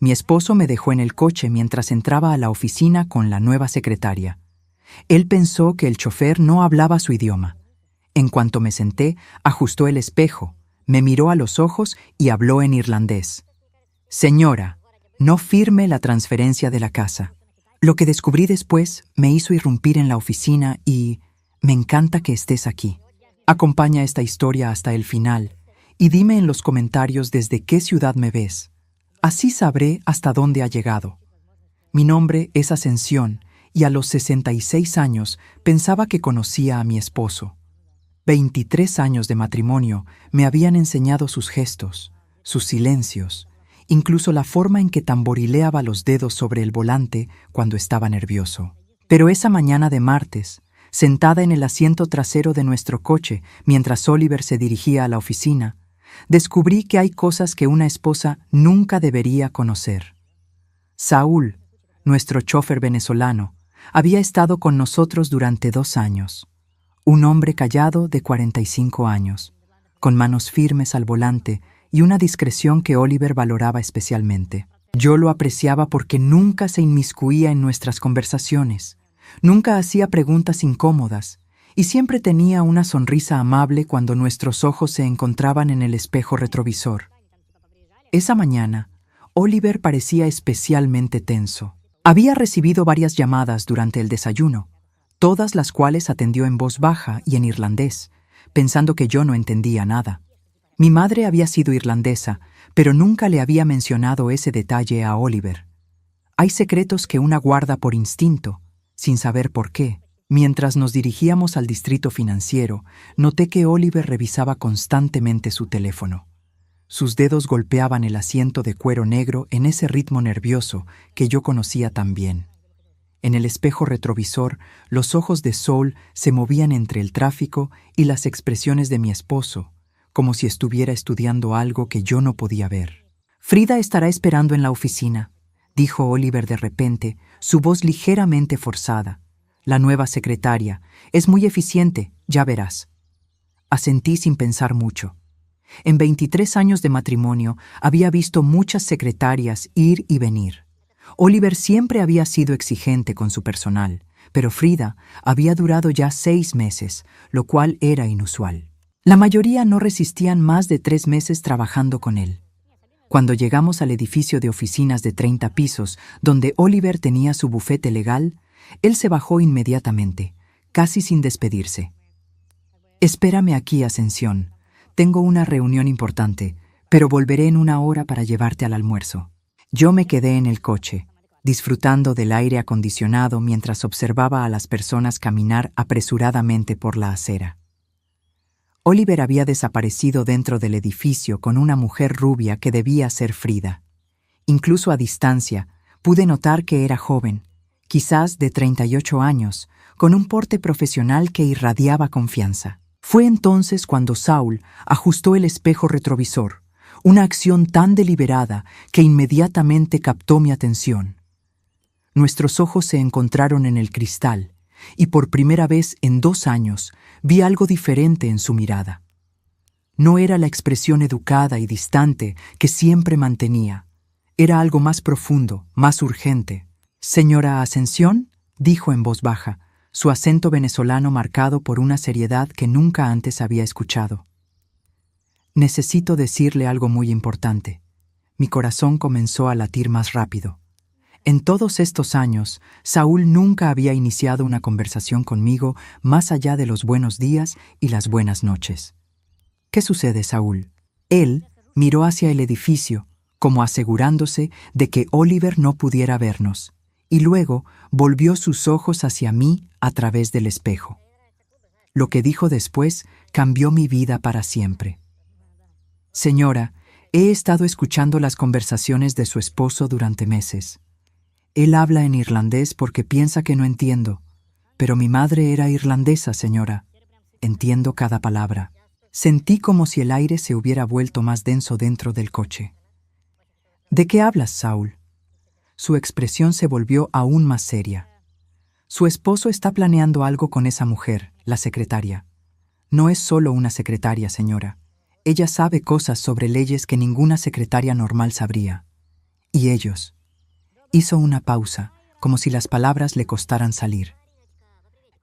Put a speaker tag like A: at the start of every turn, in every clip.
A: Mi esposo me dejó en el coche mientras entraba a la oficina con la nueva secretaria. Él pensó que el chofer no hablaba su idioma. En cuanto me senté, ajustó el espejo, me miró a los ojos y habló en irlandés. Señora, no firme la transferencia de la casa. Lo que descubrí después me hizo irrumpir en la oficina y me encanta que estés aquí. Acompaña esta historia hasta el final y dime en los comentarios desde qué ciudad me ves. Así sabré hasta dónde ha llegado. Mi nombre es Ascensión y a los 66 años pensaba que conocía a mi esposo. 23 años de matrimonio me habían enseñado sus gestos, sus silencios, incluso la forma en que tamborileaba los dedos sobre el volante cuando estaba nervioso. Pero esa mañana de martes, sentada en el asiento trasero de nuestro coche mientras Oliver se dirigía a la oficina, descubrí que hay cosas que una esposa nunca debería conocer. Saúl, nuestro chofer venezolano, había estado con nosotros durante 2 años. Un hombre callado de 45 años, con manos firmes al volante y una discreción que Oliver valoraba especialmente. Yo lo apreciaba porque nunca se inmiscuía en nuestras conversaciones, nunca hacía preguntas incómodas y siempre tenía una sonrisa amable cuando nuestros ojos se encontraban en el espejo retrovisor. Esa mañana, Oliver parecía especialmente tenso. Había recibido varias llamadas durante el desayuno, todas las cuales atendió en voz baja y en irlandés, pensando que yo no entendía nada. Mi madre había sido irlandesa, pero nunca le había mencionado ese detalle a Oliver. Hay secretos que una guarda por instinto, sin saber por qué. Mientras nos dirigíamos al distrito financiero, noté que Oliver revisaba constantemente su teléfono. Sus dedos golpeaban el asiento de cuero negro en ese ritmo nervioso que yo conocía tan bien. En el espejo retrovisor, los ojos de Saul se movían entre el tráfico y las expresiones de mi esposo, como si estuviera estudiando algo que yo no podía ver. «Frida estará esperando en la oficina», dijo Oliver de repente, su voz ligeramente forzada. «La nueva secretaria. Es muy eficiente, ya verás». Asentí sin pensar mucho. En 23 años de matrimonio había visto muchas secretarias ir y venir. Oliver siempre había sido exigente con su personal, pero Frida había durado ya 6 meses, lo cual era inusual. La mayoría no resistían más de 3 meses trabajando con él. Cuando llegamos al edificio de oficinas de 30 pisos, donde Oliver tenía su bufete legal, él se bajó inmediatamente, casi sin despedirse. «Espérame aquí, Ascensión. Tengo una reunión importante, pero volveré en 1 hora para llevarte al almuerzo». Yo me quedé en el coche, disfrutando del aire acondicionado mientras observaba a las personas caminar apresuradamente por la acera. Oliver había desaparecido dentro del edificio con una mujer rubia que debía ser Frida. Incluso a distancia, pude notar que era joven, quizás de 38 años, con un porte profesional que irradiaba confianza. Fue entonces cuando Saul ajustó el espejo retrovisor, una acción tan deliberada que inmediatamente captó mi atención. Nuestros ojos se encontraron en el cristal, y por primera vez en 2 años vi algo diferente en su mirada. No era la expresión educada y distante que siempre mantenía. Era algo más profundo, más urgente. «Señora Ascensión», dijo en voz baja, su acento venezolano marcado por una seriedad que nunca antes había escuchado. «Necesito decirle algo muy importante». Mi corazón comenzó a latir más rápido. En todos estos años, Saúl nunca había iniciado una conversación conmigo más allá de los buenos días y las buenas noches. «¿Qué sucede, Saúl?» Él miró hacia el edificio, como asegurándose de que Oliver no pudiera vernos, y luego volvió sus ojos hacia mí a través del espejo. Lo que dijo después cambió mi vida para siempre. «Señora, he estado escuchando las conversaciones de su esposo durante meses. Él habla en irlandés porque piensa que no entiendo, pero mi madre era irlandesa, señora. Entiendo cada palabra». Sentí como si el aire se hubiera vuelto más denso dentro del coche. «¿De qué hablas, Saúl?» Su expresión se volvió aún más seria. «Su esposo está planeando algo con esa mujer, la secretaria. No es solo una secretaria, señora. Ella sabe cosas sobre leyes que ninguna secretaria normal sabría. Y ellos. Hizo una pausa, como si las palabras le costaran salir.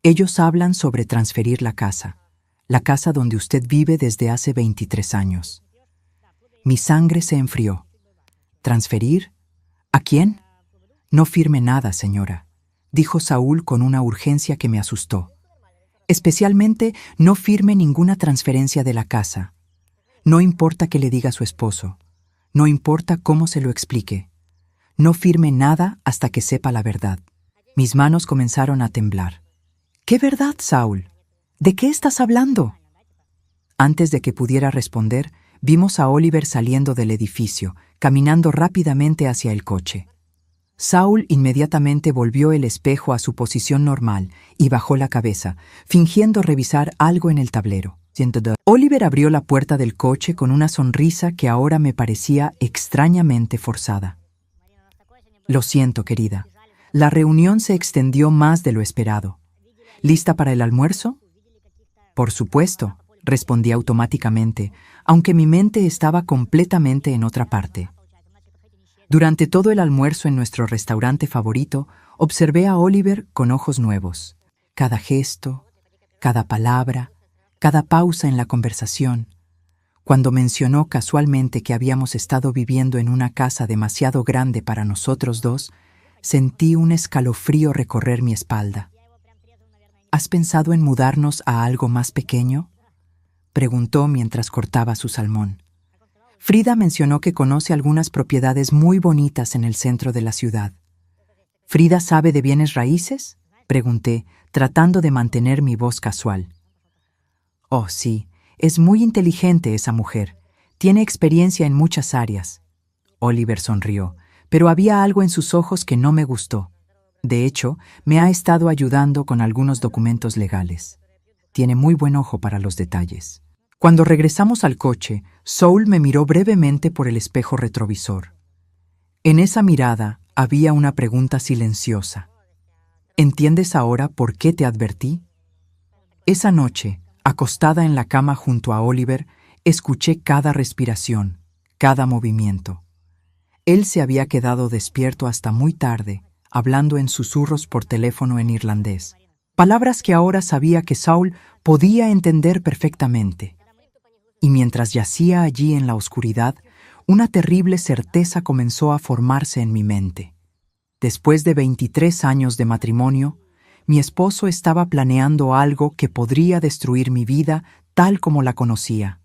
A: Ellos hablan sobre transferir la casa donde usted vive desde hace 23 años. Mi sangre se enfrió. ¿Transferir? ¿A quién? No firme nada, señora, dijo Saúl con una urgencia que me asustó. Especialmente, no firme ninguna transferencia de la casa. No importa que le diga a su esposo. No importa cómo se lo explique. No firme nada hasta que sepa la verdad. Mis manos comenzaron a temblar. ¿Qué verdad, Saúl? ¿De qué estás hablando? Antes de que pudiera responder, vimos a Oliver saliendo del edificio, caminando rápidamente hacia el coche. Saúl inmediatamente volvió el espejo a su posición normal y bajó la cabeza, fingiendo revisar algo en el tablero. Oliver abrió la puerta del coche con una sonrisa que ahora me parecía extrañamente forzada. Lo siento, querida. La reunión se extendió más de lo esperado. ¿Lista para el almuerzo? Por supuesto, respondí automáticamente, aunque mi mente estaba completamente en otra parte. Durante todo el almuerzo en nuestro restaurante favorito, observé a Oliver con ojos nuevos. Cada gesto, cada palabra, cada pausa en la conversación. Cuando mencionó casualmente que habíamos estado viviendo en una casa demasiado grande para nosotros dos, sentí un escalofrío recorrer mi espalda. ¿Has pensado en mudarnos a algo más pequeño?, preguntó mientras cortaba su salmón. Frida mencionó que conoce algunas propiedades muy bonitas en el centro de la ciudad. ¿Frida sabe de bienes raíces?, pregunté, tratando de mantener mi voz casual. Oh, sí. Es muy inteligente esa mujer. Tiene experiencia en muchas áreas. Oliver sonrió, pero había algo en sus ojos que no me gustó. De hecho, me ha estado ayudando con algunos documentos legales. Tiene muy buen ojo para los detalles. Cuando regresamos al coche, Saúl me miró brevemente por el espejo retrovisor. En esa mirada había una pregunta silenciosa. ¿Entiendes ahora por qué te advertí? Esa noche, acostada en la cama junto a Oliver, escuché cada respiración, cada movimiento. Él se había quedado despierto hasta muy tarde, hablando en susurros por teléfono en irlandés. Palabras que ahora sabía que Saúl podía entender perfectamente. Y mientras yacía allí en la oscuridad, una terrible certeza comenzó a formarse en mi mente. Después de 23 años de matrimonio, mi esposo estaba planeando algo que podría destruir mi vida tal como la conocía.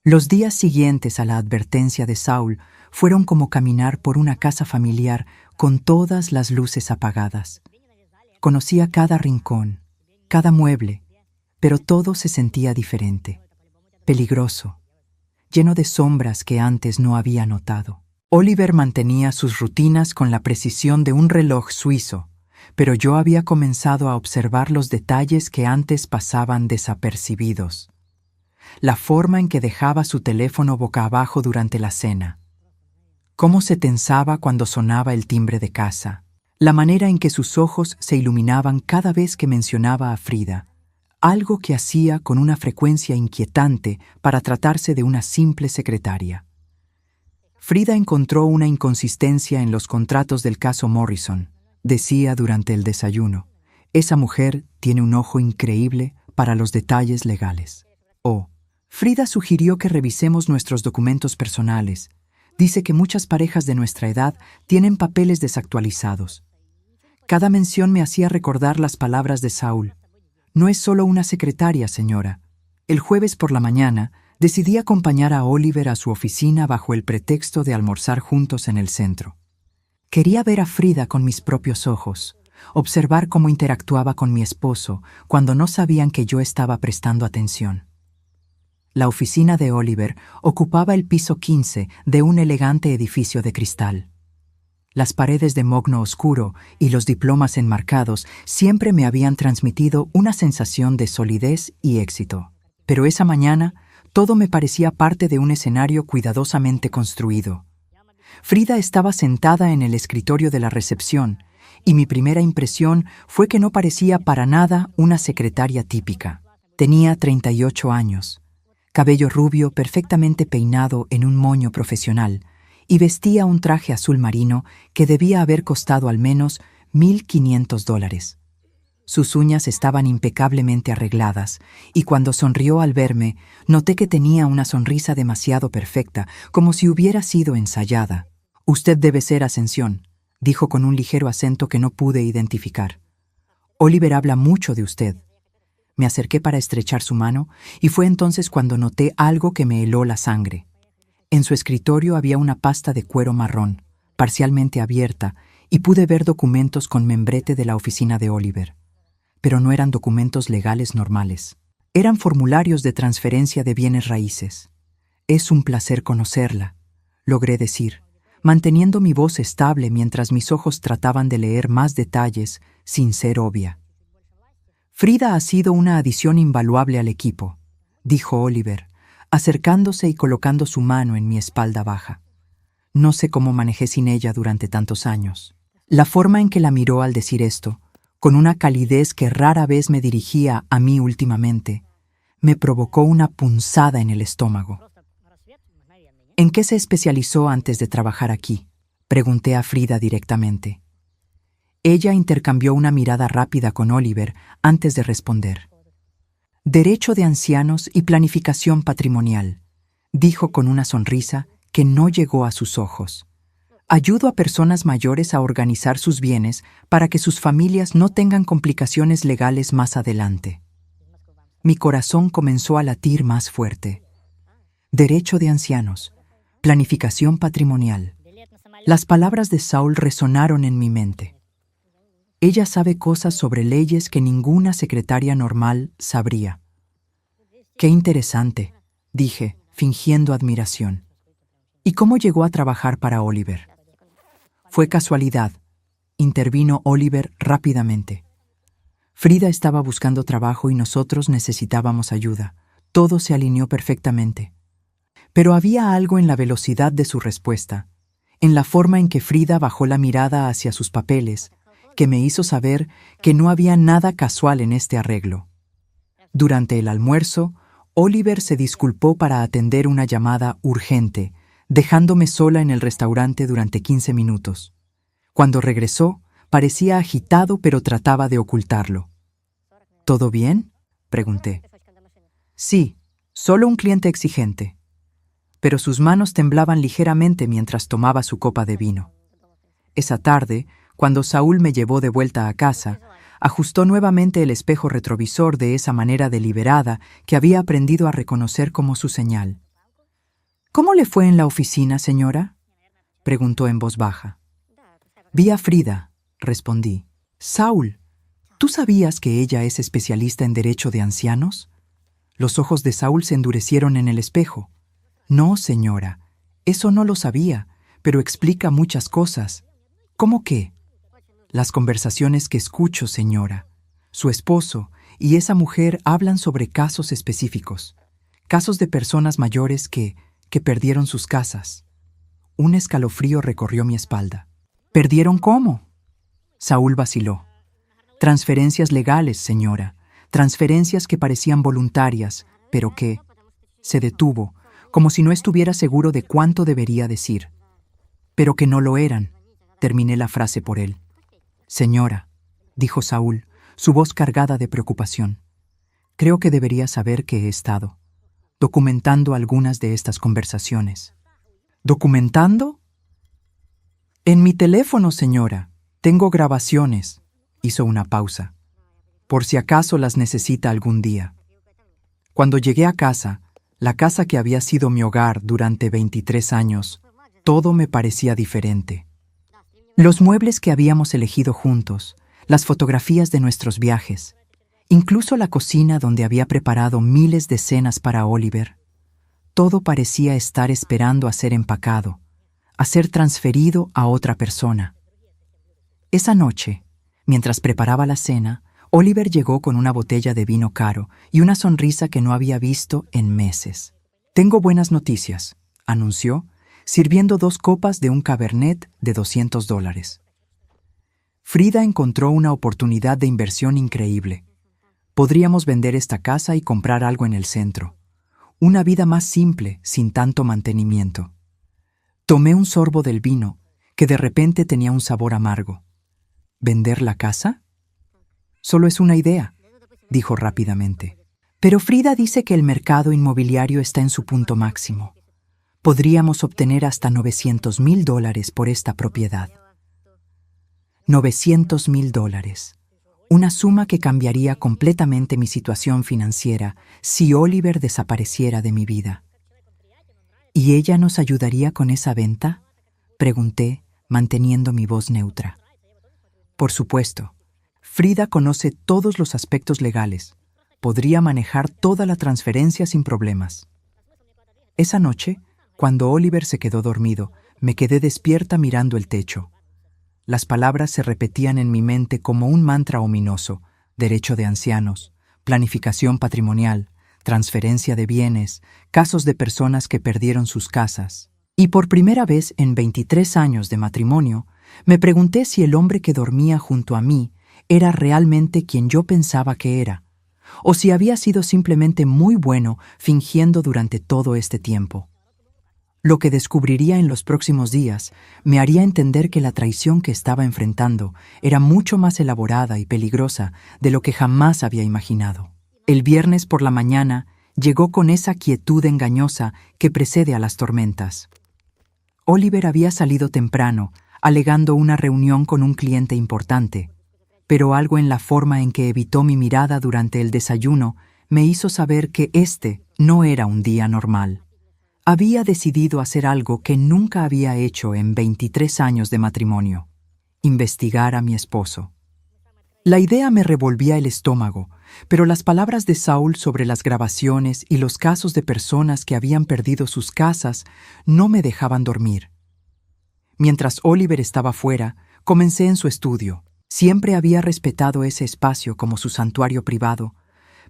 A: Los días siguientes a la advertencia de Saúl fueron como caminar por una casa familiar con todas las luces apagadas. Conocía cada rincón, cada mueble, pero todo se sentía diferente, peligroso, lleno de sombras que antes no había notado. Oliver mantenía sus rutinas con la precisión de un reloj suizo, pero yo había comenzado a observar los detalles que antes pasaban desapercibidos. La forma en que dejaba su teléfono boca abajo durante la cena. Cómo se tensaba cuando sonaba el timbre de casa. La manera en que sus ojos se iluminaban cada vez que mencionaba a Frida. Algo que hacía con una frecuencia inquietante para tratarse de una simple secretaria. Frida encontró una inconsistencia en los contratos del caso Morrison. Decía durante el desayuno, esa mujer tiene un ojo increíble para los detalles legales. Frida sugirió que revisemos nuestros documentos personales. Dice que muchas parejas de nuestra edad tienen papeles desactualizados. Cada mención me hacía recordar las palabras de Saúl. No es solo una secretaria, señora. El jueves por la mañana decidí acompañar a Oliver a su oficina bajo el pretexto de almorzar juntos en el centro. Quería ver a Frida con mis propios ojos, observar cómo interactuaba con mi esposo cuando no sabían que yo estaba prestando atención. La oficina de Oliver ocupaba el piso 15 de un elegante edificio de cristal. Las paredes de mogno oscuro y los diplomas enmarcados siempre me habían transmitido una sensación de solidez y éxito. Pero esa mañana todo me parecía parte de un escenario cuidadosamente construido. Frida estaba sentada en el escritorio de la recepción, y mi primera impresión fue que no parecía para nada una secretaria típica. Tenía 38 años, cabello rubio perfectamente peinado en un moño profesional, y vestía un traje azul marino que debía haber costado al menos $1,500. Sus uñas estaban impecablemente arregladas, y cuando sonrió al verme, noté que tenía una sonrisa demasiado perfecta, como si hubiera sido ensayada. «Usted debe ser Ascensión», dijo con un ligero acento que no pude identificar. «Oliver habla mucho de usted». Me acerqué para estrechar su mano, y fue entonces cuando noté algo que me heló la sangre. En su escritorio había una pasta de cuero marrón, parcialmente abierta, y pude ver documentos con membrete de la oficina de Oliver. Pero no eran documentos legales normales. Eran formularios de transferencia de bienes raíces. «Es un placer conocerla», logré decir, manteniendo mi voz estable mientras mis ojos trataban de leer más detalles sin ser obvia. «Frida ha sido una adición invaluable al equipo», dijo Oliver, acercándose y colocando su mano en mi espalda baja. No sé cómo manejé sin ella durante tantos años. La forma en que la miró al decir esto, con una calidez que rara vez me dirigía a mí últimamente, me provocó una punzada en el estómago. «¿En qué se especializó antes de trabajar aquí?», pregunté a Frida directamente. Ella intercambió una mirada rápida con Oliver antes de responder. «Derecho de ancianos y planificación patrimonial», dijo con una sonrisa que no llegó a sus ojos. «Ayudo a personas mayores a organizar sus bienes para que sus familias no tengan complicaciones legales más adelante». Mi corazón comenzó a latir más fuerte. Derecho de ancianos, planificación patrimonial. Las palabras de Saul resonaron en mi mente. Ella sabe cosas sobre leyes que ninguna secretaria normal sabría. «Qué interesante», dije, fingiendo admiración. «¿Y cómo llegó a trabajar para Oliver?». «Fue casualidad», intervino Oliver rápidamente. «Frida estaba buscando trabajo y nosotros necesitábamos ayuda. Todo se alineó perfectamente». Pero había algo en la velocidad de su respuesta, en la forma en que Frida bajó la mirada hacia sus papeles, que me hizo saber que no había nada casual en este arreglo. Durante el almuerzo, Oliver se disculpó para atender una llamada urgente, dejándome sola en el restaurante durante 15 minutos. Cuando regresó, parecía agitado pero trataba de ocultarlo. «¿Todo bien?», pregunté. «Sí, solo un cliente exigente». Pero sus manos temblaban ligeramente mientras tomaba su copa de vino. Esa tarde, cuando Saúl me llevó de vuelta a casa, ajustó nuevamente el espejo retrovisor de esa manera deliberada que había aprendido a reconocer como su señal. «¿Cómo le fue en la oficina, señora?», preguntó en voz baja. «Vi a Frida», respondí. «Saúl, ¿tú sabías que ella es especialista en derecho de ancianos?». Los ojos de Saúl se endurecieron en el espejo. «No, señora, eso no lo sabía, pero explica muchas cosas». «¿Cómo qué?». «Las conversaciones que escucho, señora. Su esposo y esa mujer hablan sobre casos específicos, casos de personas mayores que perdieron sus casas». Un escalofrío recorrió mi espalda. «¿Perdieron cómo?». Saúl vaciló. «Transferencias legales, señora. Transferencias que parecían voluntarias, pero que…». Se detuvo, como si no estuviera seguro de cuánto debería decir. «Pero que no lo eran», terminé la frase por él. «Señora», dijo Saúl, su voz cargada de preocupación, «creo que debería saber que he estado documentando algunas de estas conversaciones». «¿Documentando?». «En mi teléfono, señora. Tengo grabaciones», hizo una pausa, «por si acaso las necesita algún día». Cuando llegué a casa, la casa que había sido mi hogar durante 23 años, todo me parecía diferente. Los muebles que habíamos elegido juntos, las fotografías de nuestros viajes, incluso la cocina donde había preparado miles de cenas para Oliver, todo parecía estar esperando a ser empacado, a ser transferido a otra persona. Esa noche, mientras preparaba la cena, Oliver llegó con una botella de vino caro y una sonrisa que no había visto en meses. «Tengo buenas noticias», anunció, sirviendo 2 copas de un Cabernet de $200. Frida encontró una oportunidad de inversión increíble. Podríamos vender esta casa y comprar algo en el centro. Una vida más simple, sin tanto mantenimiento. Tomé un sorbo del vino, que de repente tenía un sabor amargo. ¿Vender la casa? Solo es una idea, dijo rápidamente. Pero Frida dice que el mercado inmobiliario está en su punto máximo. Podríamos obtener hasta $900,000 por esta propiedad. $900,000. Una suma que cambiaría completamente mi situación financiera si Oliver desapareciera de mi vida. ¿Y ella nos ayudaría con esa venta?, pregunté, manteniendo mi voz neutra. Por supuesto. Frida conoce todos los aspectos legales. Podría manejar toda la transferencia sin problemas. Esa noche, cuando Oliver se quedó dormido, me quedé despierta mirando el techo. Las palabras se repetían en mi mente como un mantra ominoso: derecho de ancianos, planificación patrimonial, transferencia de bienes, casos de personas que perdieron sus casas. Y por primera vez en 23 años de matrimonio, me pregunté si el hombre que dormía junto a mí era realmente quien yo pensaba que era, o si había sido simplemente muy bueno fingiendo durante todo este tiempo. Lo que descubriría en los próximos días me haría entender que la traición que estaba enfrentando era mucho más elaborada y peligrosa de lo que jamás había imaginado. El viernes por la mañana llegó con esa quietud engañosa que precede a las tormentas. Oliver había salido temprano, alegando una reunión con un cliente importante, pero algo en la forma en que evitó mi mirada durante el desayuno me hizo saber que este no era un día normal. Había decidido hacer algo que nunca había hecho en 23 años de matrimonio: investigar a mi esposo. La idea me revolvía el estómago, pero las palabras de Saul sobre las grabaciones y los casos de personas que habían perdido sus casas no me dejaban dormir. Mientras Oliver estaba fuera, comencé en su estudio. Siempre había respetado ese espacio como su santuario privado,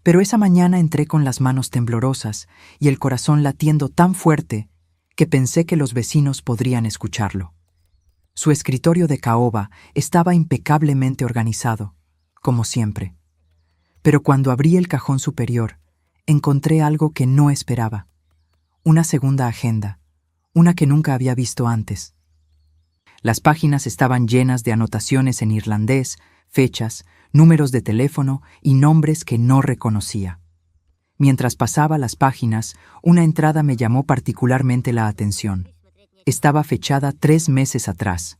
A: pero esa mañana entré con las manos temblorosas y el corazón latiendo tan fuerte que pensé que los vecinos podrían escucharlo. Su escritorio de caoba estaba impecablemente organizado, como siempre. Pero cuando abrí el cajón superior, encontré algo que no esperaba: una segunda agenda, una que nunca había visto antes. Las páginas estaban llenas de anotaciones en irlandés, fechas, números de teléfono y nombres que no reconocía. Mientras pasaba las páginas, una entrada me llamó particularmente la atención. Estaba fechada 3 meses atrás.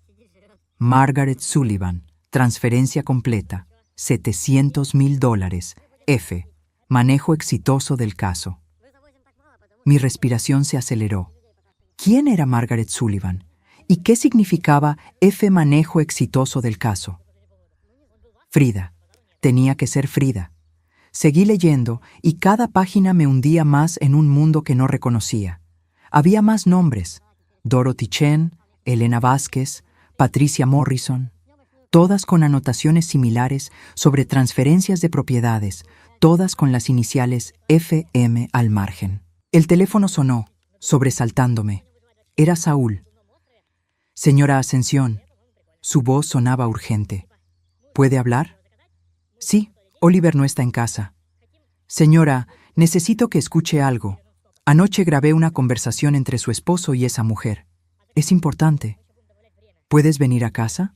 A: Margaret Sullivan, transferencia completa, $700,000, F. Manejo exitoso del caso. Mi respiración se aceleró. ¿Quién era Margaret Sullivan? ¿Y qué significaba F. Manejo exitoso del caso? Frida. Tenía que ser Frida. Seguí leyendo y cada página me hundía más en un mundo que no reconocía. Había más nombres: Dorothy Chen, Elena Vázquez, Patricia Morrison, todas con anotaciones similares sobre transferencias de propiedades, todas con las iniciales FM al margen. El teléfono sonó, sobresaltándome. Era Saúl. Señora Ascensión. Su voz sonaba urgente. ¿Puede hablar? Sí, Oliver no está en casa. Señora, necesito que escuche algo. Anoche grabé una conversación entre su esposo y esa mujer. Es importante. ¿Puedes venir a casa?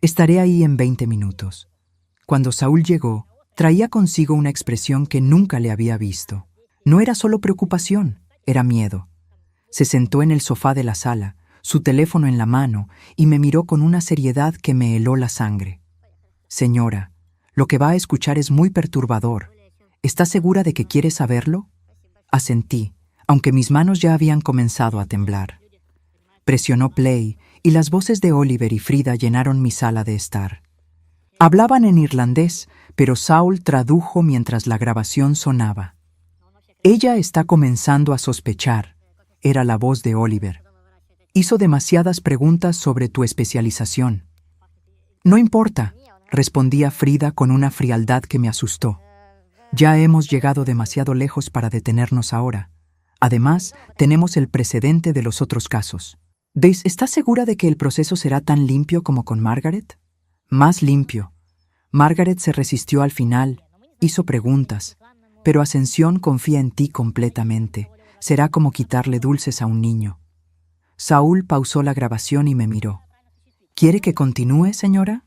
A: Estaré ahí en 20 minutos. Cuando Saúl llegó, traía consigo una expresión que nunca le había visto. No era solo preocupación, era miedo. Se sentó en el sofá de la sala, su teléfono en la mano, y me miró con una seriedad que me heló la sangre. Señora, lo que va a escuchar es muy perturbador. ¿Está segura de que quiere saberlo? Asentí, aunque mis manos ya habían comenzado a temblar. Presionó play y las voces de Oliver y Frida llenaron mi sala de estar. Hablaban en irlandés, pero Saul tradujo mientras la grabación sonaba. Ella está comenzando a sospechar, era la voz de Oliver. Hizo demasiadas preguntas sobre tu especialización. No importa, respondía Frida con una frialdad que me asustó. Ya hemos llegado demasiado lejos para detenernos ahora. Además, tenemos el precedente de los otros casos. Daisy, ¿estás segura de que el proceso será tan limpio como con Margaret? Más limpio. Margaret se resistió al final, hizo preguntas, pero Ascensión confía en ti completamente. Será como quitarle dulces a un niño. Saúl pausó la grabación y me miró. ¿Quiere que continúe, señora?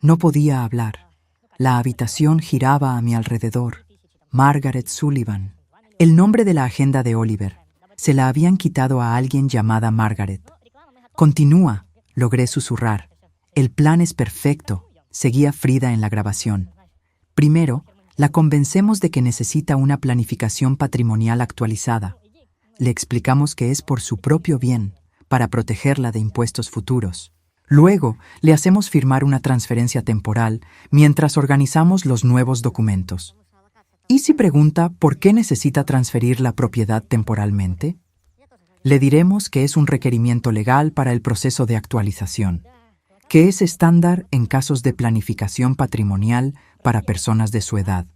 A: No podía hablar. La habitación giraba a mi alrededor. Margaret Sullivan. El nombre de la agenda de Oliver. Se la habían quitado a alguien llamada Margaret. Continúa, logré susurrar. El plan es perfecto, seguía Frida en la grabación. Primero, la convencemos de que necesita una planificación patrimonial actualizada. Le explicamos que es por su propio bien, para protegerla de impuestos futuros. Luego, le hacemos firmar una transferencia temporal mientras organizamos los nuevos documentos. ¿Y si pregunta por qué necesita transferir la propiedad temporalmente? Le diremos que es un requerimiento legal para el proceso de actualización, que es estándar en casos de planificación patrimonial para personas de su edad.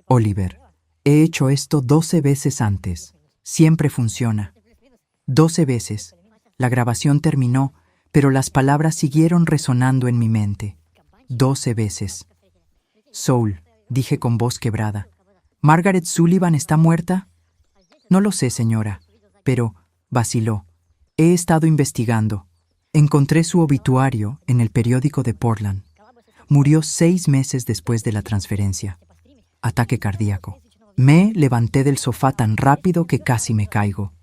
A: Oliver, he hecho esto 12 veces antes. Siempre funciona. 12 veces. La grabación terminó, pero las palabras siguieron resonando en mi mente. 12 veces. Saul, dije con voz quebrada. ¿Margaret Sullivan está muerta? No lo sé, señora, pero vaciló. He estado investigando. Encontré su obituario en el periódico de Portland. Murió 6 meses después de la transferencia. Ataque cardíaco. Me levanté del sofá tan rápido que casi me caigo.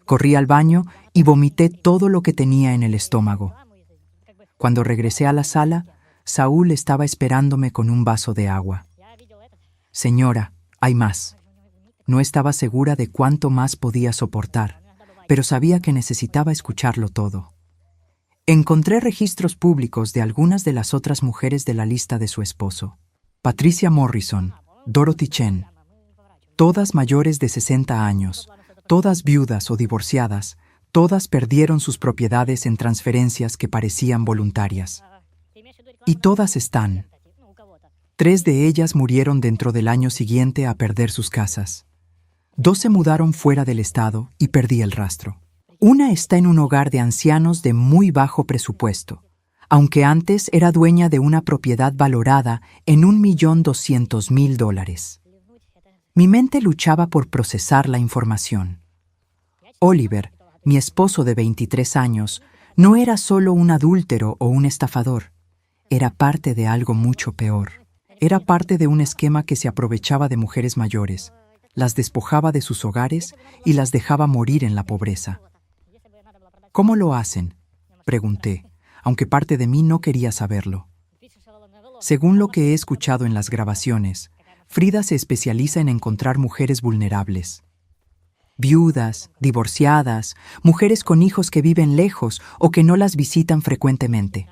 A: Corrí al baño y vomité todo lo que tenía en el estómago. Cuando regresé a la sala, Saúl estaba esperándome con un vaso de agua. Señora, hay más. No estaba segura de cuánto más podía soportar, pero sabía que necesitaba escucharlo todo. Encontré registros públicos de algunas de las otras mujeres de la lista de su esposo. Patricia Morrison, Dorothy Chen, todas mayores de 60 años, todas viudas o divorciadas, todas perdieron sus propiedades en transferencias que parecían voluntarias. Y todas están. 3 de ellas murieron dentro del año siguiente a perder sus casas. 2 se mudaron fuera del estado y perdí el rastro. Una está en un hogar de ancianos de muy bajo presupuesto, aunque antes era dueña de una propiedad valorada en $1.200.000. Mi mente luchaba por procesar la información. Oliver, mi esposo de 23 años, no era solo un adúltero o un estafador. Era parte de algo mucho peor. Era parte de un esquema que se aprovechaba de mujeres mayores, las despojaba de sus hogares y las dejaba morir en la pobreza. ¿Cómo lo hacen?, pregunté, aunque parte de mí no quería saberlo. Según lo que he escuchado en las grabaciones, Frida se especializa en encontrar mujeres vulnerables. Viudas, divorciadas, mujeres con hijos que viven lejos o que no las visitan frecuentemente.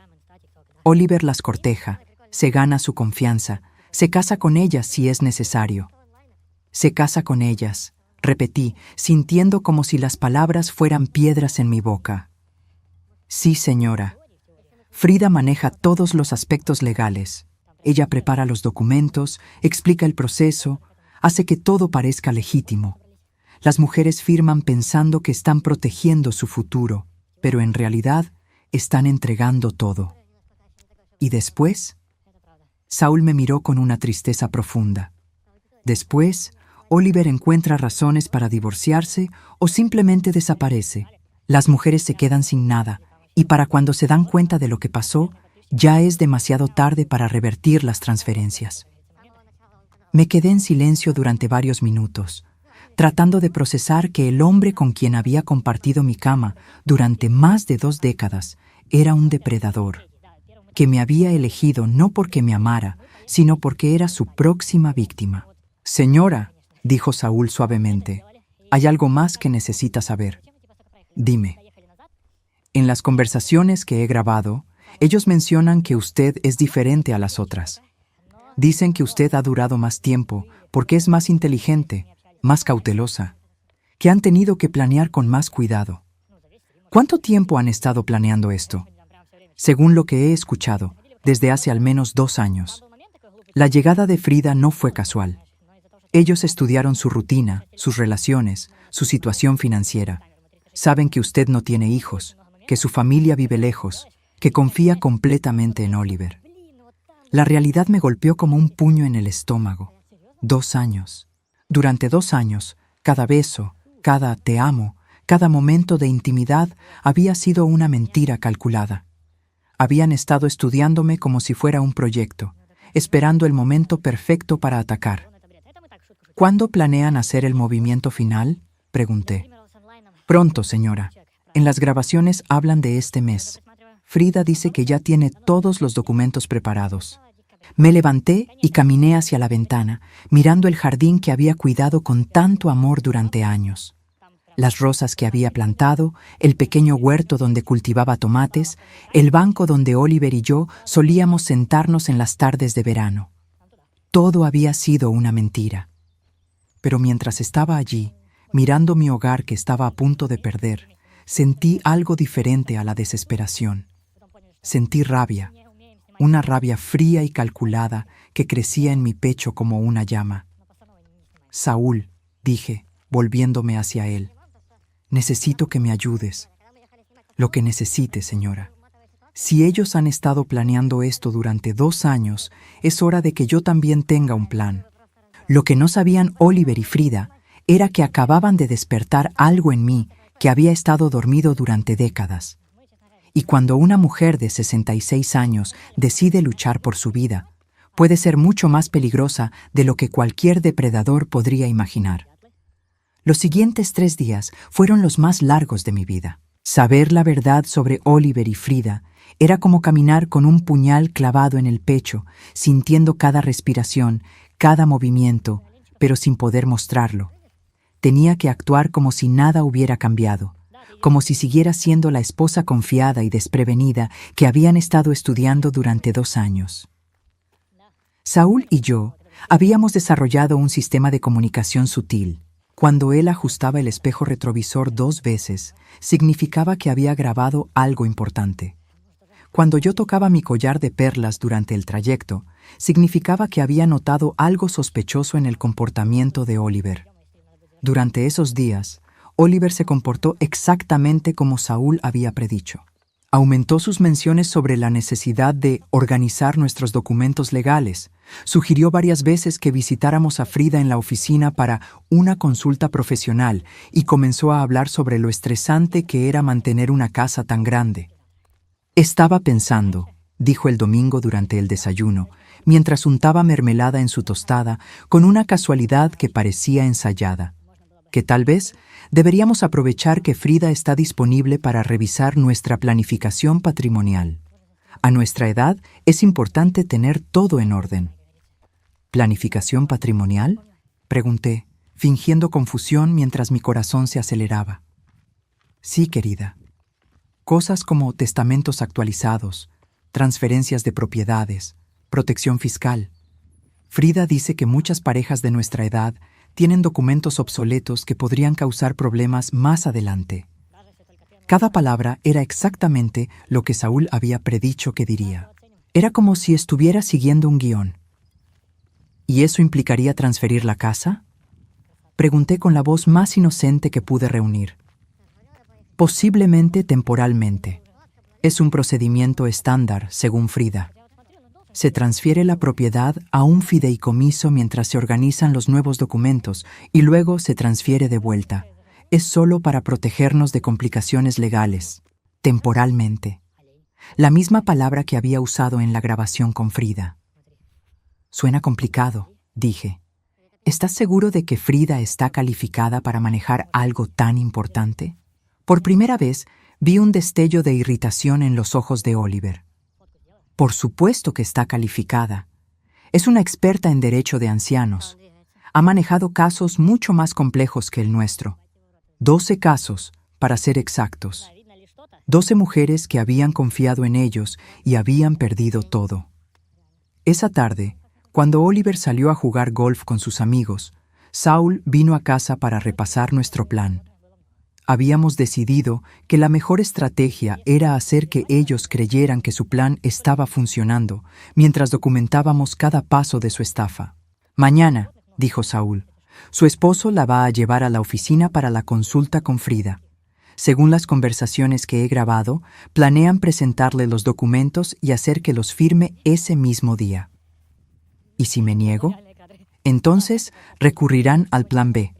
A: Oliver las corteja, se gana su confianza, se casa con ellas si es necesario. Se casa con ellas, repetí, sintiendo como si las palabras fueran piedras en mi boca. Sí, señora. Frida maneja todos los aspectos legales. Ella prepara los documentos, explica el proceso, hace que todo parezca legítimo. Las mujeres firman pensando que están protegiendo su futuro, pero en realidad están entregando todo. ¿Y después? Saúl me miró con una tristeza profunda. Después, Oliver encuentra razones para divorciarse o simplemente desaparece. Las mujeres se quedan sin nada, y para cuando se dan cuenta de lo que pasó, ya es demasiado tarde para revertir las transferencias. Me quedé en silencio durante varios minutos, tratando de procesar que el hombre con quien había compartido mi cama durante más de 2 décadas era un depredador, que me había elegido no porque me amara, sino porque era su próxima víctima. Señora, dijo Saúl suavemente, hay algo más que necesita saber. Dime. En las conversaciones que he grabado, ellos mencionan que usted es diferente a las otras. Dicen que usted ha durado más tiempo porque es más inteligente, más cautelosa, que han tenido que planear con más cuidado. ¿Cuánto tiempo han estado planeando esto? Según lo que he escuchado, desde hace al menos 2 años. La llegada de Frida no fue casual. Ellos estudiaron su rutina, sus relaciones, su situación financiera. Saben que usted no tiene hijos, que su familia vive lejos, que confía completamente en Oliver. La realidad me golpeó como un puño en el estómago. 2 años. Durante 2 años, cada beso, cada te amo, Cada momento de intimidad había sido una mentira calculada. Habían estado estudiándome como si fuera un proyecto, esperando el momento perfecto para atacar. ¿Cuándo planean hacer el movimiento final?, pregunté. Pronto, señora. En las grabaciones hablan de este mes. Frida dice que ya tiene todos los documentos preparados. Me levanté y caminé hacia la ventana, mirando el jardín que había cuidado con tanto amor durante años. Las rosas que había plantado, el pequeño huerto donde cultivaba tomates, el banco donde Oliver y yo solíamos sentarnos en las tardes de verano. Todo había sido una mentira. Pero mientras estaba allí, mirando mi hogar que estaba a punto de perder, sentí algo diferente a la desesperación. Sentí rabia, una rabia fría y calculada que crecía en mi pecho como una llama. Saúl, dije, volviéndome hacia él, necesito que me ayudes. Lo que necesite, señora. Si ellos han estado planeando esto durante 2 años, es hora de que yo también tenga un plan. Lo que no sabían Oliver y Frida era que acababan de despertar algo en mí que había estado dormido durante décadas. Y cuando una mujer de 66 años decide luchar por su vida, puede ser mucho más peligrosa de lo que cualquier depredador podría imaginar. Los siguientes 3 días fueron los más largos de mi vida. Saber la verdad sobre Oliver y Frida era como caminar con un puñal clavado en el pecho, sintiendo cada respiración, cada movimiento, pero sin poder mostrarlo. Tenía que actuar como si nada hubiera cambiado, como si siguiera siendo la esposa confiada y desprevenida que habían estado estudiando durante 2 años. Saúl y yo habíamos desarrollado un sistema de comunicación sutil. Cuando él ajustaba el espejo retrovisor 2 veces, significaba que había grabado algo importante. Cuando yo tocaba mi collar de perlas durante el trayecto, significaba que había notado algo sospechoso en el comportamiento de Oliver. Durante esos días, Oliver se comportó exactamente como Saúl había predicho. Aumentó sus menciones sobre la necesidad de organizar nuestros documentos legales. Sugirió varias veces que visitáramos a Frida en la oficina para una consulta profesional y comenzó a hablar sobre lo estresante que era mantener una casa tan grande. Estaba pensando, dijo el domingo durante el desayuno, mientras untaba mermelada en su tostada con una casualidad que parecía ensayada, que tal vez deberíamos aprovechar que Frida está disponible para revisar nuestra planificación patrimonial. A nuestra edad es importante tener todo en orden. ¿Planificación patrimonial?, pregunté, fingiendo confusión mientras mi corazón se aceleraba. Sí, querida. Cosas como testamentos actualizados, transferencias de propiedades, protección fiscal. Frida dice que muchas parejas de nuestra edad tienen documentos obsoletos que podrían causar problemas más adelante. Cada palabra era exactamente lo que Saúl había predicho que diría. Era como si estuviera siguiendo un guión. ¿Y eso implicaría transferir la casa?, pregunté con la voz más inocente que pude reunir. Posiblemente temporalmente. Es un procedimiento estándar, según Frida. Se transfiere la propiedad a un fideicomiso mientras se organizan los nuevos documentos y luego se transfiere de vuelta. Es solo para protegernos de complicaciones legales. Temporalmente. La misma palabra que había usado en la grabación con Frida. Suena complicado, dije. ¿Estás seguro de que Frida está calificada para manejar algo tan importante? Por primera vez, vi un destello de irritación en los ojos de Oliver. Por supuesto que está calificada. Es una experta en derecho de ancianos. Ha manejado casos mucho más complejos que el nuestro. 12 casos, para ser exactos. 12 mujeres que habían confiado en ellos y habían perdido todo. Esa tarde, cuando Oliver salió a jugar golf con sus amigos, Saúl vino a casa para repasar nuestro plan. Habíamos decidido que la mejor estrategia era hacer que ellos creyeran que su plan estaba funcionando, mientras documentábamos cada paso de su estafa. Mañana, dijo Saúl, su esposo la va a llevar a la oficina para la consulta con Frida. Según las conversaciones que he grabado, planean presentarle los documentos y hacer que los firme ese mismo día. ¿Y si me niego? Entonces recurrirán al plan B.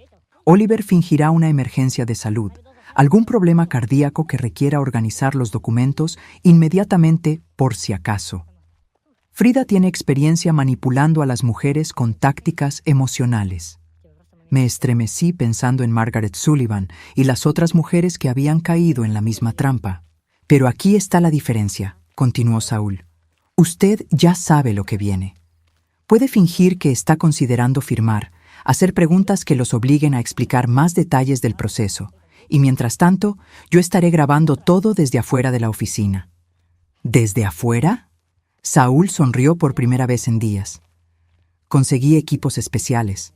A: Oliver fingirá una emergencia de salud, algún problema cardíaco que requiera organizar los documentos inmediatamente por si acaso. Frida tiene experiencia manipulando a las mujeres con tácticas emocionales. Me estremecí pensando en Margaret Sullivan y las otras mujeres que habían caído en la misma trampa. Pero aquí está la diferencia, continuó Saúl. Usted ya sabe lo que viene. Puede fingir que está considerando firmar, hacer preguntas que los obliguen a explicar más detalles del proceso, y mientras tanto, yo estaré grabando todo desde afuera de la oficina. ¿Desde afuera? Saúl sonrió por primera vez en días. Conseguí equipos especiales.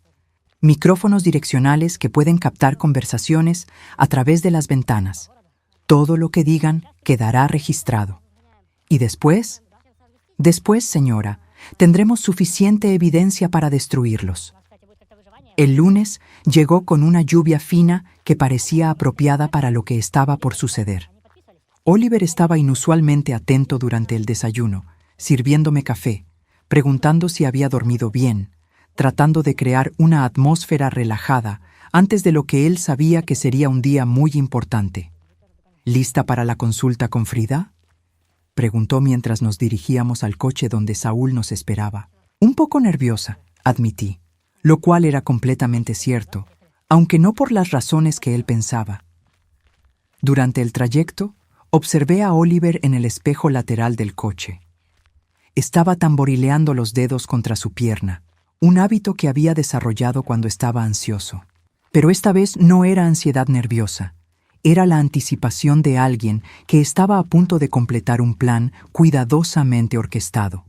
A: Micrófonos direccionales que pueden captar conversaciones a través de las ventanas. Todo lo que digan quedará registrado. ¿Y después? Después, señora, tendremos suficiente evidencia para destruirlos. El lunes llegó con una lluvia fina que parecía apropiada para lo que estaba por suceder. Oliver estaba inusualmente atento durante el desayuno, sirviéndome café, preguntando si había dormido bien, tratando de crear una atmósfera relajada antes de lo que él sabía que sería un día muy importante. ¿Lista para la consulta con Frida?, preguntó mientras nos dirigíamos al coche donde Saúl nos esperaba. Un poco nerviosa, admití, lo cual era completamente cierto, aunque no por las razones que él pensaba. Durante el trayecto, observé a Oliver en el espejo lateral del coche. Estaba tamborileando los dedos contra su pierna, un hábito que había desarrollado cuando estaba ansioso. Pero esta vez no era ansiedad nerviosa. Era la anticipación de alguien que estaba a punto de completar un plan cuidadosamente orquestado.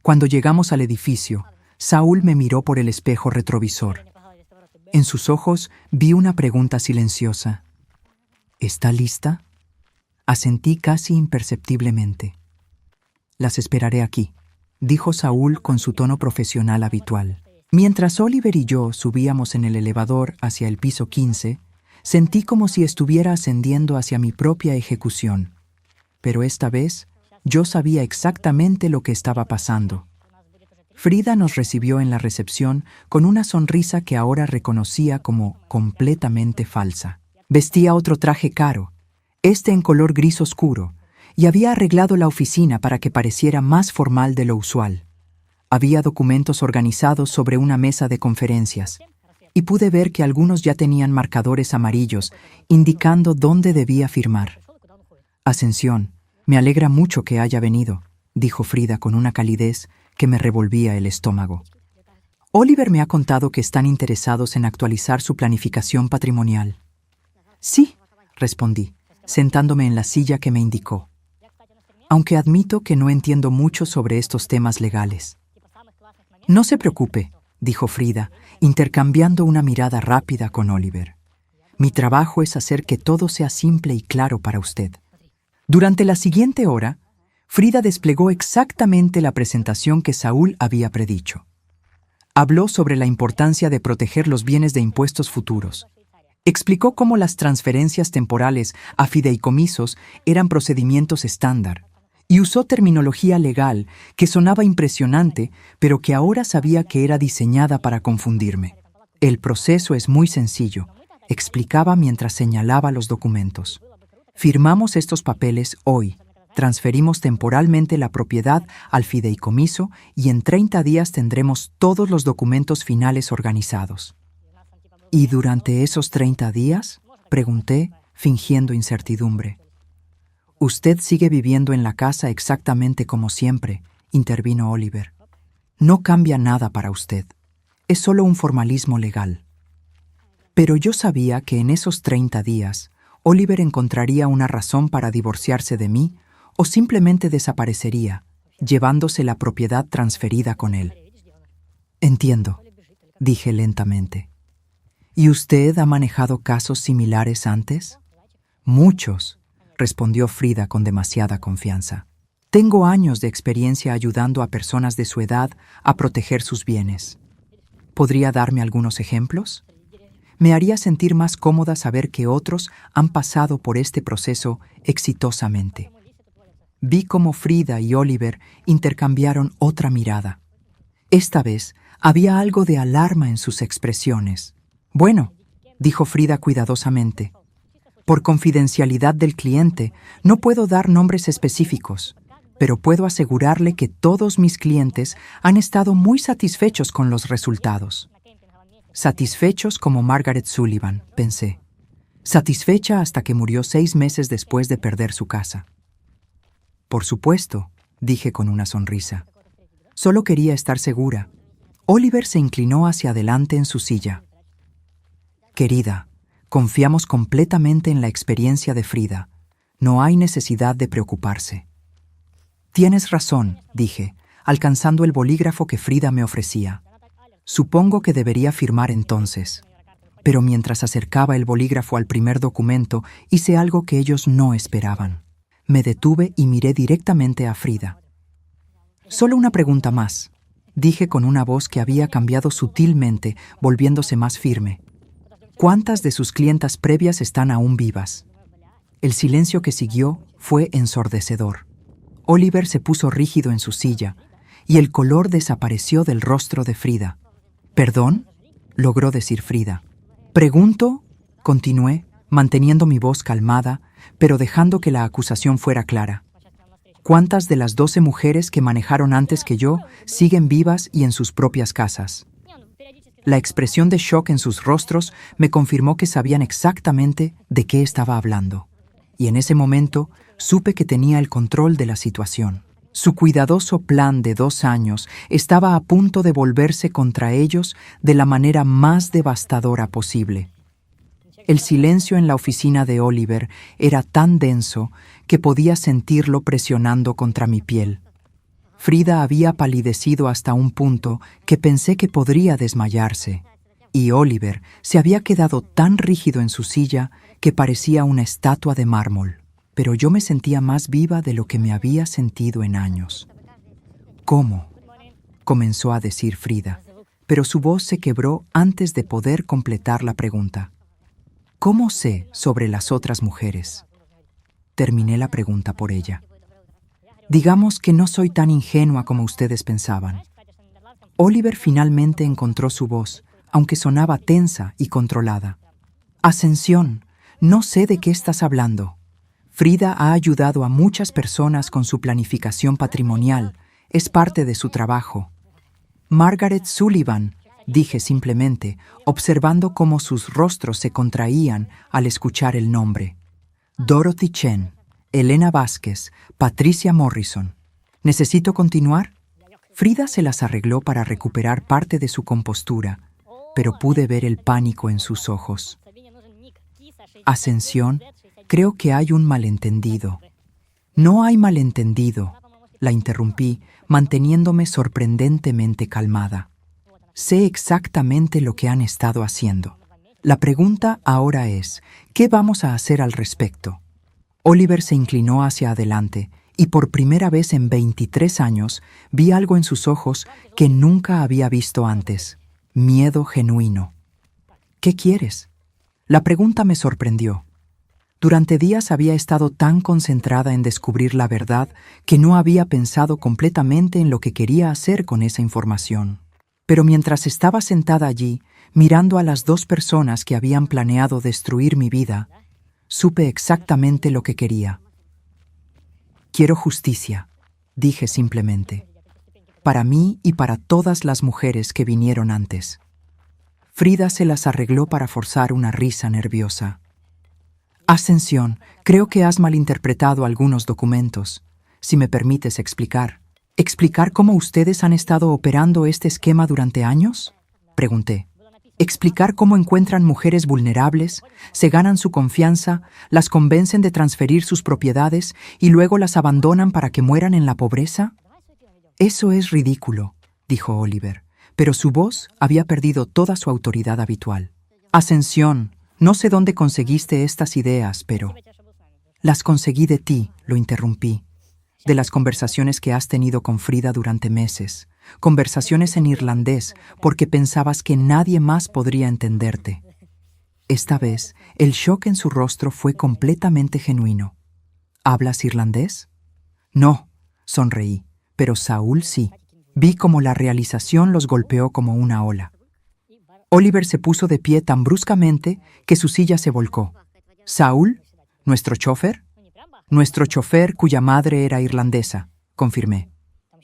A: Cuando llegamos al edificio, Saúl me miró por el espejo retrovisor. En sus ojos vi una pregunta silenciosa. ¿Está lista? Asentí casi imperceptiblemente. Las esperaré aquí, dijo Saúl con su tono profesional habitual. Mientras Oliver y yo subíamos en el elevador hacia el piso 15, sentí como si estuviera ascendiendo hacia mi propia ejecución. Pero esta vez, yo sabía exactamente lo que estaba pasando. Frida nos recibió en la recepción con una sonrisa que ahora reconocía como completamente falsa. Vestía otro traje caro, este en color gris oscuro, y había arreglado la oficina para que pareciera más formal de lo usual. Había documentos organizados sobre una mesa de conferencias, y pude ver que algunos ya tenían marcadores amarillos indicando dónde debía firmar. Ascensión, me alegra mucho que haya venido, dijo Frida con una calidez que me revolvía el estómago. Oliver me ha contado que están interesados en actualizar su planificación patrimonial. Sí, respondí, sentándome en la silla que me indicó. Aunque admito que no entiendo mucho sobre estos temas legales. No se preocupe, dijo Frida, intercambiando una mirada rápida con Oliver. Mi trabajo es hacer que todo sea simple y claro para usted. Durante la siguiente hora, Frida desplegó exactamente la presentación que Saúl había predicho. Habló sobre la importancia de proteger los bienes de impuestos futuros. Explicó cómo las transferencias temporales a fideicomisos eran procedimientos estándar, y usó terminología legal que sonaba impresionante, pero que ahora sabía que era diseñada para confundirme. El proceso es muy sencillo, explicaba mientras señalaba los documentos. Firmamos estos papeles hoy, transferimos temporalmente la propiedad al fideicomiso y en 30 días tendremos todos los documentos finales organizados. ¿Y durante esos 30 días? Pregunté, fingiendo incertidumbre. Usted sigue viviendo en la casa exactamente como siempre, intervino Oliver. No cambia nada para usted. Es solo un formalismo legal. Pero yo sabía que en esos 30 días, Oliver encontraría una razón para divorciarse de mí o simplemente desaparecería, llevándose la propiedad transferida con él. Entiendo, dije lentamente. ¿Y usted ha manejado casos similares antes? Muchos, respondió Frida con demasiada confianza. Tengo años de experiencia ayudando a personas de su edad a proteger sus bienes. ¿Podría darme algunos ejemplos? Me haría sentir más cómoda saber que otros han pasado por este proceso exitosamente. Vi cómo Frida y Oliver intercambiaron otra mirada. Esta vez había algo de alarma en sus expresiones. Bueno, dijo Frida cuidadosamente, Por confidencialidad del cliente, no puedo dar nombres específicos, pero puedo asegurarle que todos mis clientes han estado muy satisfechos con los resultados. Satisfechos como Margaret Sullivan, pensé. Satisfecha hasta que murió 6 meses después de perder su casa. Por supuesto, dije con una sonrisa. Solo quería estar segura. Oliver se inclinó hacia adelante en su silla. Querida, confiamos completamente en la experiencia de Frida. No hay necesidad de preocuparse. Tienes razón, dije, alcanzando el bolígrafo que Frida me ofrecía. Supongo que debería firmar entonces. Pero mientras acercaba el bolígrafo al primer documento, hice algo que ellos no esperaban. Me detuve y miré directamente a Frida. Solo una pregunta más, dije con una voz que había cambiado sutilmente, volviéndose más firme. ¿Cuántas de sus clientas previas están aún vivas? El silencio que siguió fue ensordecedor. Oliver se puso rígido en su silla, y el color desapareció del rostro de Frida. ¿Perdón?, logró decir Frida. Pregunto, continué, manteniendo mi voz calmada, pero dejando que la acusación fuera clara. ¿Cuántas de las 12 mujeres que manejaron antes que yo siguen vivas y en sus propias casas? La expresión de shock en sus rostros me confirmó que sabían exactamente de qué estaba hablando. Y en ese momento supe que tenía el control de la situación. Su cuidadoso plan de 2 años estaba a punto de volverse contra ellos de la manera más devastadora posible. El silencio en la oficina de Oliver era tan denso que podía sentirlo presionando contra mi piel. Frida había palidecido hasta un punto que pensé que podría desmayarse, y Oliver se había quedado tan rígido en su silla que parecía una estatua de mármol. Pero yo me sentía más viva de lo que me había sentido en años. ¿Cómo?, comenzó a decir Frida, pero su voz se quebró antes de poder completar la pregunta. ¿Cómo sé sobre las otras mujeres? Terminé la pregunta por ella. Digamos que no soy tan ingenua como ustedes pensaban. Oliver finalmente encontró su voz, aunque sonaba tensa y controlada. Ascensión, no sé de qué estás hablando. Frida ha ayudado a muchas personas con su planificación patrimonial. Es parte de su trabajo. Margaret Sullivan, dije simplemente, observando cómo sus rostros se contraían al escuchar el nombre. Dorothy Chen, Elena Vázquez, Patricia Morrison. ¿Necesito continuar? Frida se las arregló para recuperar parte de su compostura, pero pude ver el pánico en sus ojos. Ascensión, creo que hay un malentendido. No hay malentendido, la interrumpí, manteniéndome sorprendentemente calmada. Sé exactamente lo que han estado haciendo. La pregunta ahora es, ¿qué vamos a hacer al respecto? Oliver se inclinó hacia adelante y por primera vez en 23 años vi algo en sus ojos que nunca había visto antes. Miedo genuino. ¿Qué quieres? La pregunta me sorprendió. Durante días había estado tan concentrada en descubrir la verdad que no había pensado completamente en lo que quería hacer con esa información. Pero mientras estaba sentada allí, mirando a las 2 personas que habían planeado destruir mi vida, supe exactamente lo que quería. Quiero justicia, dije simplemente, para mí y para todas las mujeres que vinieron antes. Frida se las arregló para forzar una risa nerviosa. Ascensión, creo que has malinterpretado algunos documentos. Si me permites explicar. ¿Explicar cómo ustedes han estado operando este esquema durante años?, pregunté. ¿Explicar cómo encuentran mujeres vulnerables, se ganan su confianza, las convencen de transferir sus propiedades y luego las abandonan para que mueran en la pobreza? Eso es ridículo, dijo Oliver, pero su voz había perdido toda su autoridad habitual. Ascensión, no sé dónde conseguiste estas ideas, pero... Las conseguí de ti, lo interrumpí. De las conversaciones que has tenido con Frida durante meses. Conversaciones en irlandés, porque pensabas que nadie más podría entenderte. Esta vez, el shock en su rostro fue completamente genuino. ¿Hablas irlandés? No, sonreí, pero Saúl sí. Vi cómo la realización los golpeó como una ola. Oliver se puso de pie tan bruscamente que su silla se volcó. ¿Saúl? ¿Nuestro chofer? Nuestro chofer cuya madre era irlandesa, confirmé,